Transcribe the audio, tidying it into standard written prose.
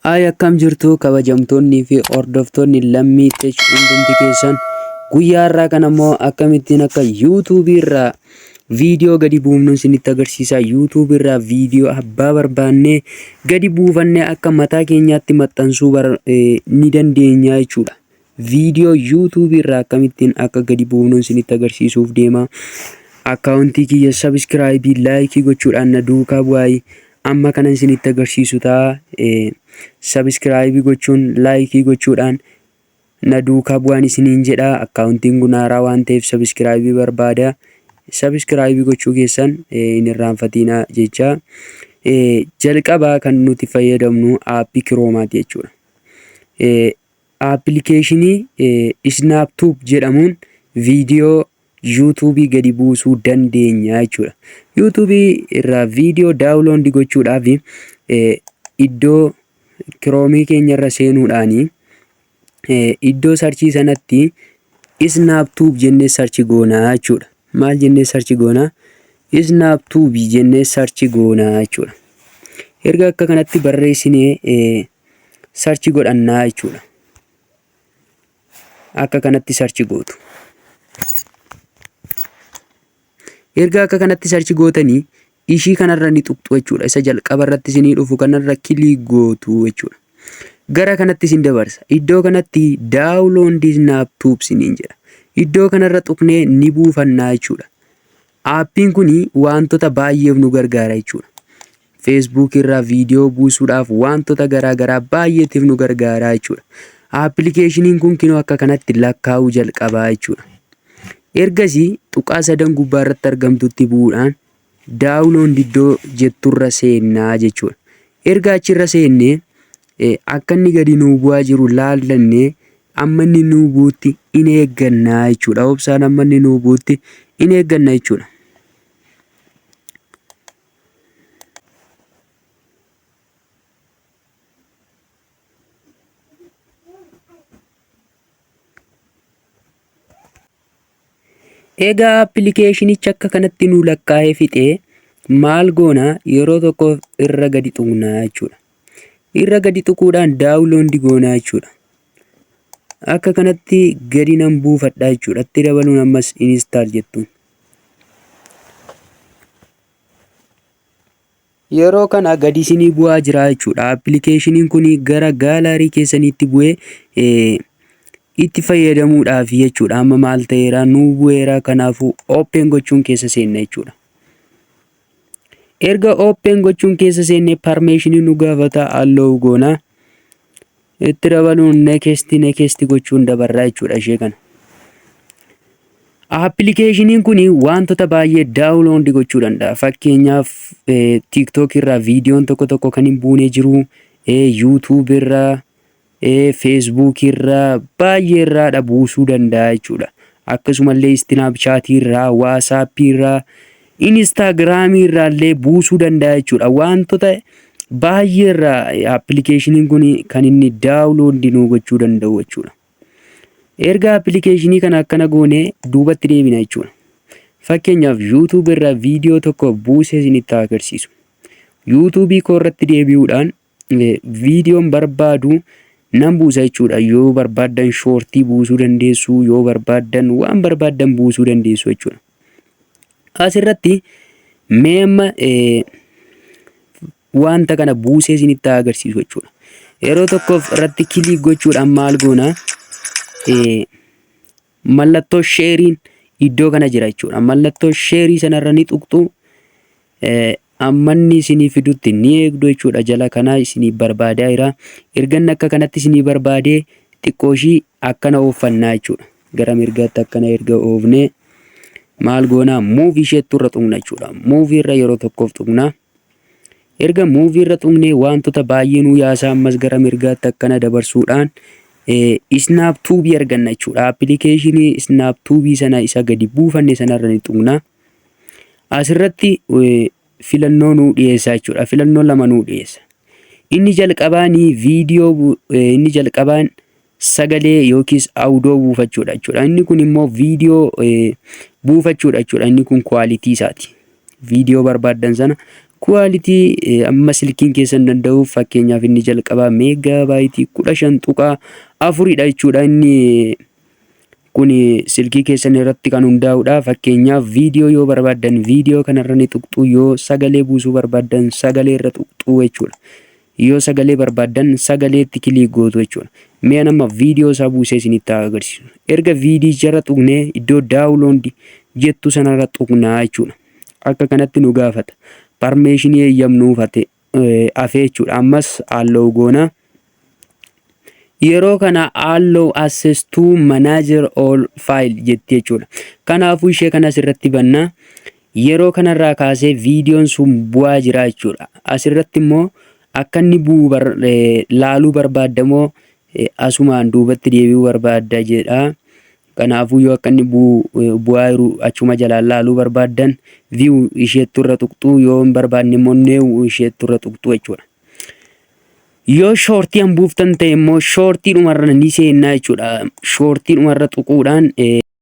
Akkam jirtu kabajamtoonni fi hordoftoonni lammii Tech hundumti keessan guyyaa har'aa kana immoo akkamittiin akka YouTube irraa viidiyoo gadi buufnu isinitti agarsiisa. YouTube irraa viidiyoo abbaa barbaannee gadi buufannee akka mataa keenyaatti maxxansuu ni dandeenya jechuudha. Viidiyoo YouTube irraa akkamittiin akka gadi buufnu isinitti agarsiisuuf deema. Akkaawuntii kiyya subscribe like gochuudhaan na duukaa bu'aa. Amma kanan isinitti agarsiisu ta'a. Subscribe gochuun like gochuudhaan na duukaa bu'aan isiniin jedha. Akkaawuntiin kun haaraa waan ta'eef subscribe barbaada. Subscribe gochuu keessan hin irraanfatinaa jecha. Jalqabaa kan nuti fayyadamnu aappii Kiroomaati jechuudha. Appilikeeshinii Snaptube jedhamuun viidiyoo YouTube gadi buusuu dandeenya jechuudha. YouTube irraa viidiyoo daawunlood gochuudhaaf iddoo Kiroomii keenya irra seenuudhaan iddoo sarchii sanatti Snaptube jennee sarchi goonaa jechuudha. Maal jennee sarchi goonaa? Snaptube jennee sarchi goonaa jechuudha. Erga akka kanatti barreessinee sarchi godhannaa jechuudha. Akka kanatti sarchi gootu. Erga akka kanatti sarchi gootanii ishii kanarra ni tuqxu jechuudha. Isa jalqaba irratti isinii dhufu kanarra kilik gootu jechuudha. Gara kanatti isin dabarsa. Iddoo kanatti daawunlood Snaptube isiniin jedha. Iddoo kanarra tuqnee ni buufannaa jechuudha. Aappiin kun wantoota baay'eef nu gargaara jechuudha. Facebook irraa viidiyoo buusuudhaaf wantoota garaagaraa baay'eetiif nu gargaara jechuudha. Appilikeeshiniin kun kinoo akka kanatti lakkaa'uu jalqabaa jechuudha. Ergasii tuqaa sadan gubbaa irratti argamtutti bu'uudhaan daawunlood iddoo jetturra seennaa jechuudha. Erga achirra seennee akka inni gadi nuu bu'aa jiru laallannee amma inni nuu buutti in eeggannaa jechuudha. Obsaan amma inni nuu buutti in eegganna jechuudha. Egaa appilikeeshinicha akka kanatti nu lakkaa'ee fixee maal goona yeroo tokko irra gadi tuqnaa jechuudha. Irra gadi tuquudhaan daawunlood goonaa jechuudha. Akka kanatti gadi nan buufadhaa jechuudha. Itti dabaluun ammas install jettuun. Yeroo kana gadi isinii bu'aa jira jechuudha. Appilikeeshiniin kun gara gaalaarii keessaniitti bu'ee itti fayyadamuudhaaf jechuudha. Amma maal ta'eera nuu bu'eera, kanaafuu open gochuun keessa seenna jechuudha. Erga open gochuun keessa seenne permission nu gaafata, allow goona. Itti dabaluun next gochuun dabarraa jechuudha ishee kana. Appilikeeshiniin kun wantoota baay'ee daawunlood gochuu danda'a. Fakkeenyaaf TikTok irraa viidiyoon tokko kan hin buune jiru, YouTube irraa, Facebook irraa baay'ee irraa buusuu danda'a jechuudha. Akkasumallee Snapchat irraa, WhatsApp irraa, Instagram irraa illee buusuu danda'a jechuudha. Wantoota baay'ee irraa appilikeeshiniin kun kan inni daawunlood nu gochuu danda'u jechuudha. Erga appilikeeshinii kana akkana goone duubatti deebina jechuudha. Fakkeenyaaf YouTube irraa viidiyoo tokko buusee isinitti agarsiisu. YouTube koo irratti deebi'uudhaan viidiyoon barbaadu nan buusa jechuudha. Yoo barbaaddan shortii buusuu dandeessu, yoo barbaaddan waan barbaaddan buusuu dandeessu jechuudha. Asirratti meemma wanta kana buusee isinitti agarsiisu jechuudha. Yeroo tokkoof irratti kilik gochuudhaan maal goona? Mallattoo sheeriin iddoo kana jira jechuudha. Mallattoo sheerii sanarra ni tuqxu. Ammanni isinii fidutti ni eegdu jechuudha. Jala kanaa isinii barbaadaa jira. Ergan akka kanatti isinii barbaadee xiqqooshii akkana ooffannaa jechuudha. Gara mirgaatti akkana erga oofnee maal goonaa? Move isheettu irra tuqna jechuudha. Move irra yeroo tokkoof tuqna. Erga move irra tuqnee wantoota baay'ee nu yaasaa ammas gara mirgaatti akkana dabarsuudhaan Snaptube arganna jechuudha. Appilikeeshinii Snaptube sana isa gadi buufanne sanarra ni tuqna. Asirratti filannoo nu dhiyeessa jechuudha. Filannoo lama nu dhiyeessa. Inni jalqabaan viidiyoo, inni jalqabaan sagalee yookiis audio buufachuudha jechuudha. Inni kun immoo viidiyoo buufachuudha jechuudha. Inni kun quality isaati. Viidiyoo barbaaddan sana Quality amma silkiin keessan danda'u fakkeenyaaf inni jalqabaa meegaabaaytii 15.4dha jechuudha. Inni kun silkii keessan irratti kan hundaa'udha. Fakkeenyaaf viidiyoo yoo barbaaddan viidiyoo kanarra ni tuqxu, yoo sagalee buusuu barbaaddan sagalee irra tuqxu jechuudha. Yoo sagalee barbaaddan sagaleetti kilik gootu jechuudha. Mee nama viidiyoo isaa buusee isinitti agarsiisu. Erga viidiyicha irra tuqnee iddoo daawuloond jettu sanarra tuqnaa jechuudha. Akka kanatti nu gaafata. Permissionii eeyyamnuuf hafee jechuudha. Ammas allow goona. Yeroo kana allow access to manager all file jetti jechuudha. Kanaafuu ishee kanas irratti banna. Yeroo kanarraa kaasee viidiyoon sun bu'aa jira jechuudha. Asirratti immoo akka inni bu'u laaluu barbaaddamoo asumaan duubatti deebi'uu barbaadda jedha. Kanaafuu yoo akka inni bu'aa jiru achuma jalaan laaluu barbaaddan view isheettu irra tuqxu, yoo hin barbaanne immoo new isheettu irra tuqxu jechuudha. Yoo shoortii hanbuuftan ta'e immoo shoortii dhumarra ni seennaa jechuudha. Shoortii dhumarra tuquudhaan